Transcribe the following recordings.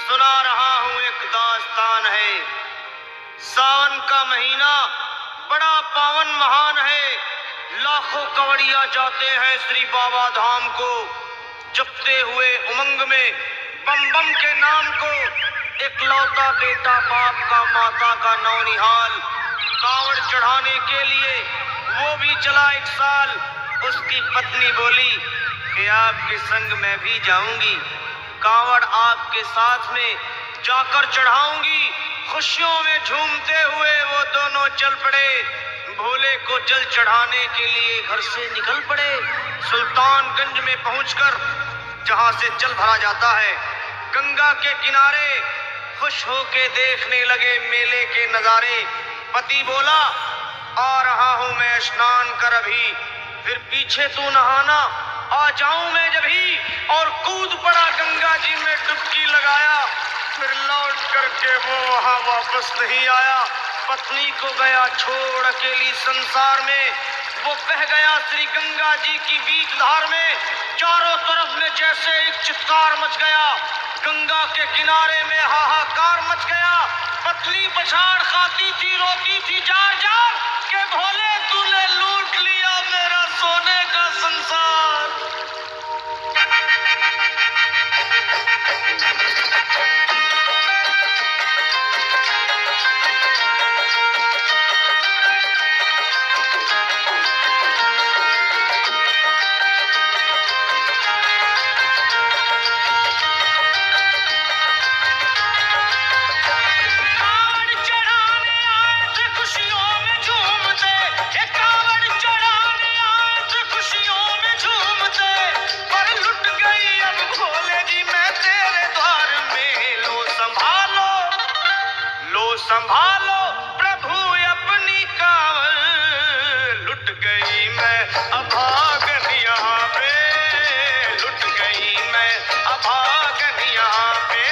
सुना रहा हूं एक दास्तान है। सावन का महीना बड़ा पावन महान है। लाखों कवड़िया जाते हैं श्री बाबा धाम को, जपते हुए उमंग में बम बम के नाम को। इकलौता बेटा बाप का माता का नौनिहाल, कांवड़ चढ़ाने के लिए वो भी चला एक साल। उसकी पत्नी बोली कि आपके संग मैं भी जाऊंगी, कांवड़ आपके साथ में जाकर चढ़ाऊंगी। खुशियों में झूमते हुए वो दोनों चल पड़े। भोले को जल चढ़ाने के लिए घर से निकल पड़े। सुल्तानगंज में पहुंचकर जहां से जल भरा जाता है, गंगा के किनारे खुश होके देखने लगे मेले के नजारे। पति बोला आ रहा हूं मैं स्नान कर अभी, फिर पीछे तू नहाना, आ जाऊं मैं जब ही। और कूद पड़ा गंगा जी में, डुबकी लगाया। फिर लौट करके वो वहां वापस नहीं आया। पत्नी को गया छोड़ अकेली संसार में। वो बह गया श्री गंगा जी की बीच धार में। चारों तरफ में जैसे एक चित्कार मच गया, गंगा के किनारे में हाहाकार मच गया। पत्नी पछाड़ खाती थी, रोती थी जार जार के भोले तूने लूट लिया मेरा सोने का संसार। संभालो प्रभु अपनी कावड़, लुट गई मैं अभागन यहाँ पे, लुट गई मैं अभागन यहाँ पे,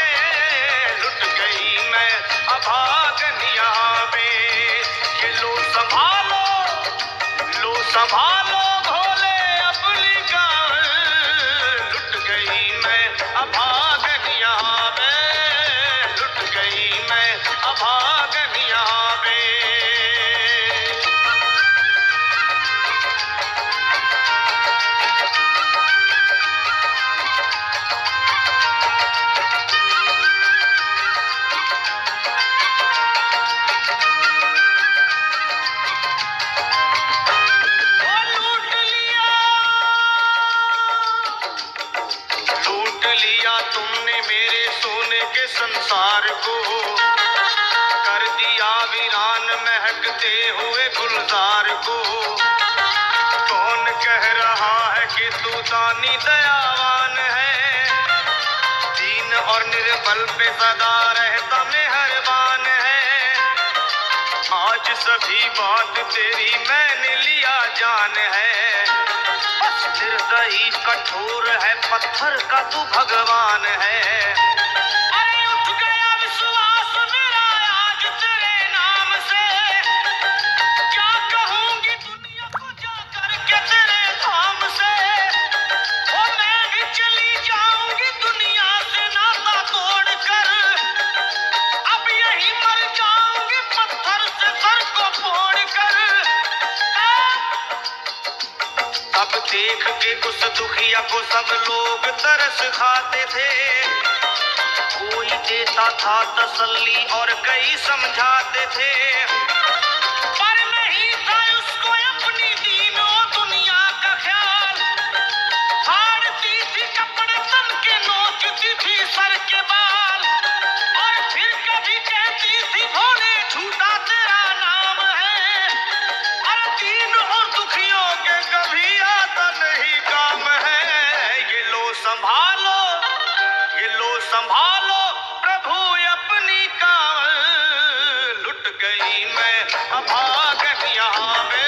लुट गई मैं अभागन यहाँ पे। ये लो संभालो भोले अपनी कावड़, लुट गई मैं अभागन यहाँ पे, लुट गई मैं अभागन यहाँ पे। लूट लिया तुमने मेरे सोने के संसार को, कर दिया वीरान महकते हुए गुलजार को। कौन कह रहा है कि तू दानी दयावान है, दीन और निर्बल पे सदा रहता मेहरबान है। आज सभी बात तेरी मैंने लिया जान है, बस निर्दयी कठोर है पत्थर का तू भगवान है। अरे उठ गया विश्वास मेरा आज तेरे नाम से, क्या कहूंगी दुनिया को जाकर के तेरे धाम से। ओ मैं भी चली जाऊंगी दुनिया से नाता तोड़ कर, अब यही मर जाऊंगी पत्थर से सर को फोड़ कर। अब देख के उस दुखिया को सब लोग तरस खाते थे, कोई देता था तसल्ली और कई समझाते थे। पर नहीं था उसको अपनी दीनों दुनिया का ख्याल, फाड़ती थी कपड़े तन के, नोचती थी सर के बाल। और फिर कभी कहती थी भोले झूठा तेरा नाम है, अरे दीन और दुखियों के कभी आता नहीं काम है। ये लो संभालो प्रभु अपनी कावड़, लुट गई मैं अभागन यहाँ पे,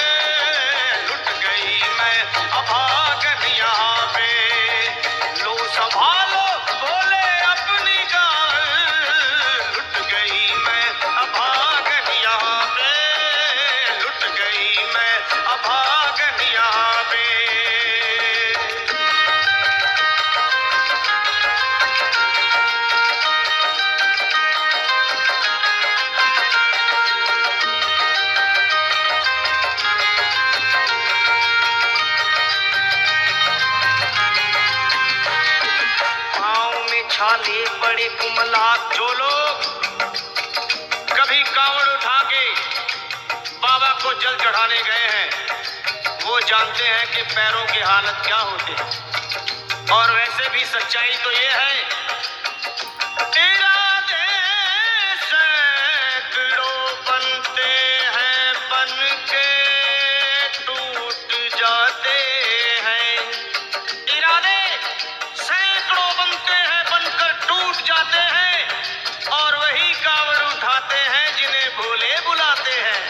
लुट गई मैं अभागन यहाँ पे। लो संभालो बोले अपनी कावड़, लुट गई मैं अभागन यहाँ पे, लुट गई मैं अभागन यहाँ पे। छाले बड़े कुमला। जो लोग कभी कांवड़ उठा के बाबा को जल चढ़ाने गए हैं वो जानते हैं कि पैरों की हालत क्या होती है। और वैसे भी सच्चाई तो ये है, इरादे सैकड़ों बनते हैं बन के टूट जाते हैं। इरादे सैकड़ों बनते हैं बनकर टूट जाते हैं और वही कांवड़ उठाते हैं जिन्हें भोले बुलाते हैं।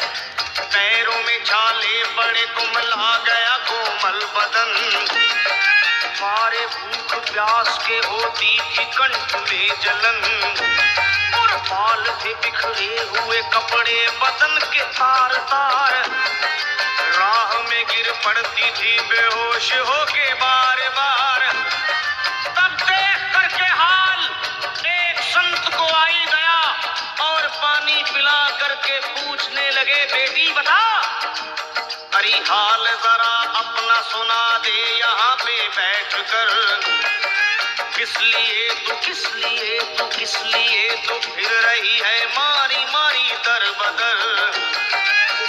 पैरों में छाले बड़े कुमला गया कोमल बदन, मारे भूख प्यास के होती थी कंठ में जलन। और बाल थे बिखरे हुए कपड़े बदन के तार तार, राह में गिर पड़ती थी बेहोश होके बार बार। तब देख करके हाल एक संत को आई दया और पानी पिला करके पूछने लगे, बेटी बता अरे हाल जरा अपना सुना दे यहाँ पे बैठ कर। किस लिए तू फिर रही है मारी मारी दर बदर।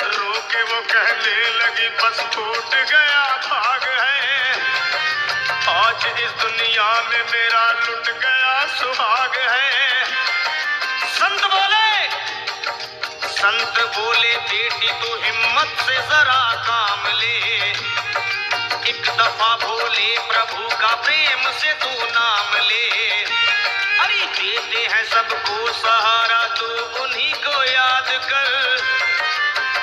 रोके वो कहने लगी बस टूट गया भाग है, आज इस दुनिया में मेरा लुट गया सुहाग है। संत बोले बेटी तू हिम्मत से जरा काम ले, एक दफा भोले प्रभु का प्रेम से तू नाम ले। अरे देते हैं सबको सहारा तू उन्हीं को याद कर,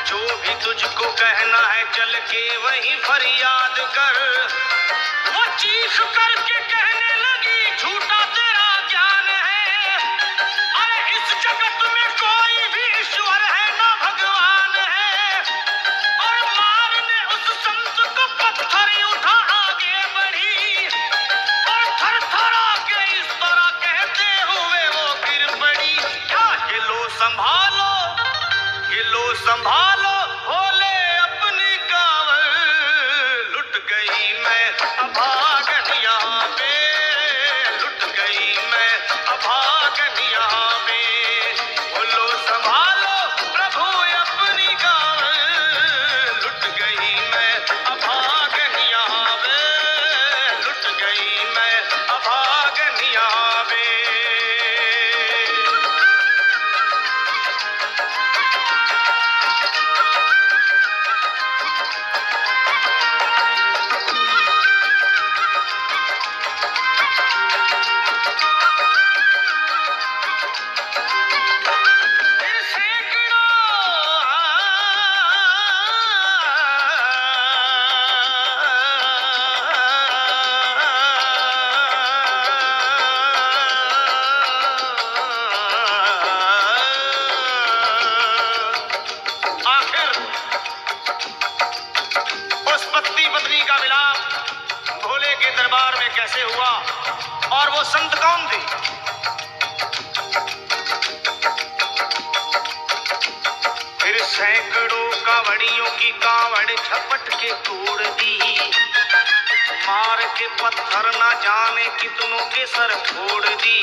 जो भी तुझको कहना है चल के वहीं फरियाद कर। वो चीख करके कहने लगी झूठा तेरा ज्ञान है, अरे इस जगत में कोई भी ईश्वर है ना भगवान है। और मारने उस संत को पत्थर उठा आगे बढ़ी और थर थरा के इस तरह कहते हुए वो गिर पड़ी। क्या ये लो संभालो भोले अपनी कांवड़, लुट गई मैं अभागन यहाँ पे, लुट गई मैं अभागन यहाँ पे। बोलो संभालो प्रभु अपनी कांवड़, लुट गई मैं अभागन यहाँ पे, लुट गई मैं अभागन यहाँ पे। दरबार में कैसे हुआ और वो संत कौन थे? फिर सैकड़ों कांवड़ियों की कांवड़ झपट के तोड़ दी, मार के पत्थर ना जाने कितनों के सर फोड़ दी।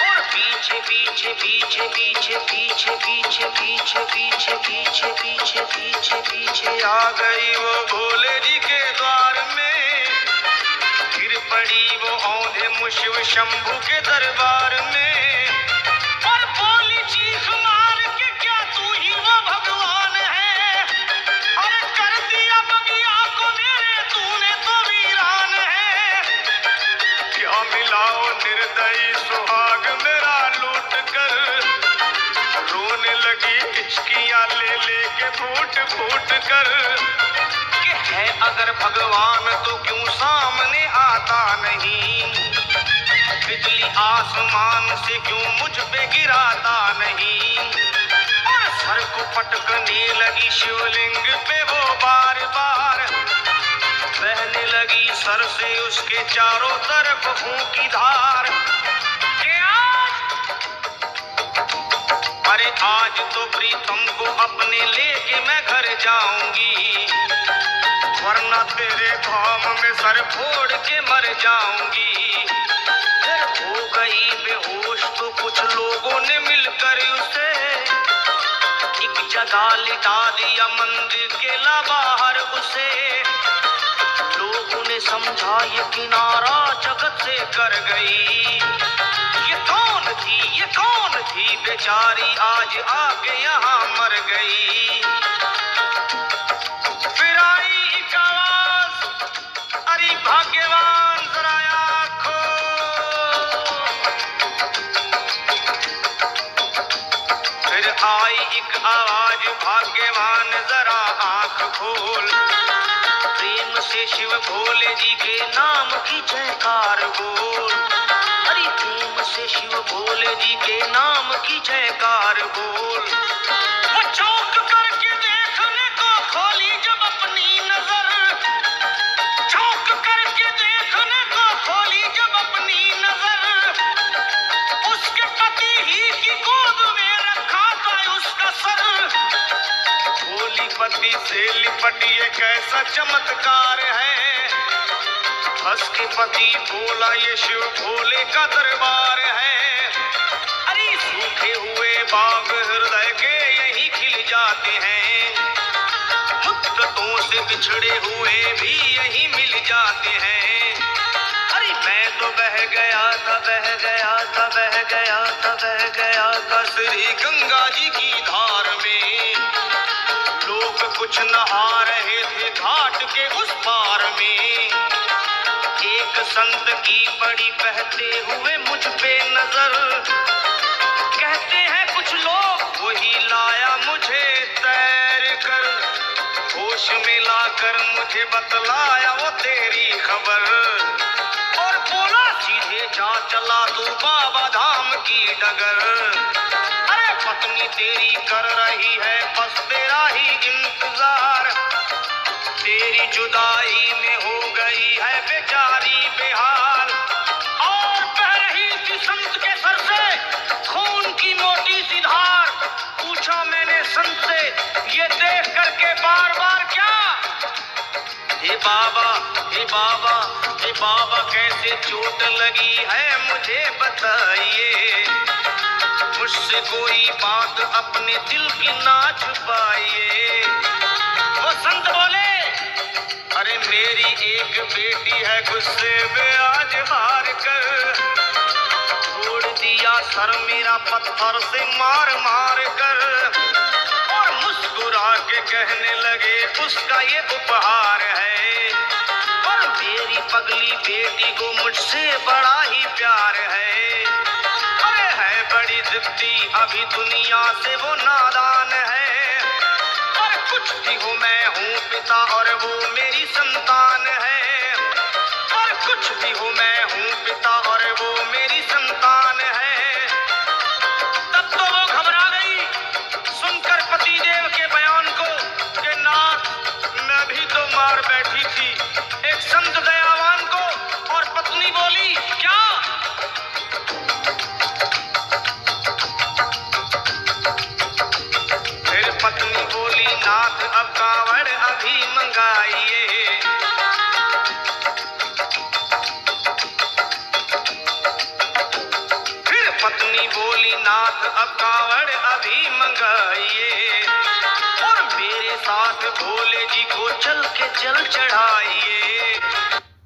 और पीछे पीछे पीछे पीछे पीछे पीछे पीछे पीछे पीछे पीछे पीछे पीछे आ गई वो भोले जी के द्वार में। गिर पड़ी वो औंधे मुशिव शंभू के दरबार में और बोली चीख मार के क्या तू ही वो भगवान है? अरे कर दिया बगिया को मेरे तूने तो वीरान है। क्या मिलाओ निर्दयी सुहाग मेरा लूट कर, रोने लगी हिचकियां ले लेके फूट फूट कर। कि है अगर भगवान तो क्यों सामने आता नहीं, बिजली आसमान से क्यों मुझ पे गिराता नहीं। और सर को पटकने लगी शिवलिंग पे वो बार बार, बहने लगी सर से उसके चारों तरफ खून की धार। कि अरे आज तो प्रीतम को अपने लेके मैं घर जाऊंगी, वरना तेरे धाम में सर फोड़ के मर जाऊंगी। फिर भोग लिटा लिटा दिया मंदिर के बाहर उसे। लोगों ने समझा ये किनारा जगत से कर गई। ये कौन थी बेचारी आज आके यहाँ मर गई। फिर आई एक आवाज, अरे भाग्यवान जरा आँखों। फिर आई एक आवाज, भाग्यवान जरा आँख खोल। प्रेम से शिव भोले जी के नाम की जयकार बोल। अरे प्रेम से शिव भोले जी के नाम की जयकार बोल। वो चौंक करके देखने को खोली जब अपनी नजर। चौंक करके देखने को खोली जब अपनी नजर। उसके पति ही की गोद में रखा था उसका सर। भोली पति से लिपटी ये कैसा चमत्कार है। हंस के पति बोला ये शिव भोले का दरबार है। अरे सूखे हुए बाग हृदय के यही खिल जाते हैं। मुद्दतों से बिछड़े हुए भी यही मिल जाते हैं। अरे मैं तो बह गया था श्री गंगा जी की धार में। लोग कुछ नहा रहे थे घाट के उस पार में। एक संत की बड़ी बहते हुए मुझ पे नजर। कहते हैं कुछ लोग वही लाया मुझे तैर कर। होश में लाकर मुझे बतलाया वो तेरी खबर। और बोला सीधे जा चला तू बाबा धाम की डगर। अरे पत्नी तेरी कर रही है बस तेरा ही इंतजार। तेरी जुदाई में हो गई है बेचारी बेहाल। और बह रही थी संत के सर से खून की मोटी सी धार। पूछा मैंने संत से ये देख करके बार बार क्या। हे बाबा हे बाबा हे बाबा कैसे चोट लगी है मुझे बताइए। मुझसे कोई बात अपने दिल की ना छुपाइए। वो संत बोले अरे मेरी एक बेटी है गुस्से में आज हार कर। छोड़ दिया सर मेरा पत्थर से मार मार कर। और मुस्कुरा के कहने लगे उसका ये उपहार है। और मेरी पगली बेटी को मुझसे बड़ा ही प्यार है। अरे है बड़ी जिद्दी अभी दुनिया से वो नादान है। और कुछ भी हो मैं हूँ पिता और वो मेरी संतान है। और कुछ भी हो मैं हूँ पिता और वो मेरी संतान है। तब तो वो घबरा गई सुनकर पतिदेव के बयान को कि नाथ मैं भी तो मार बैठी थी एक संत दयावान को। और पत्नी बोली क्या। फिर पत्नी बोली नाथ अब कांवड़ अभी मंगाइए। फिर पत्नी बोली नाथ अब कांवड़ अभी मंगाइए। और मेरे साथ भोले जी को चल के जल चढ़ाइए।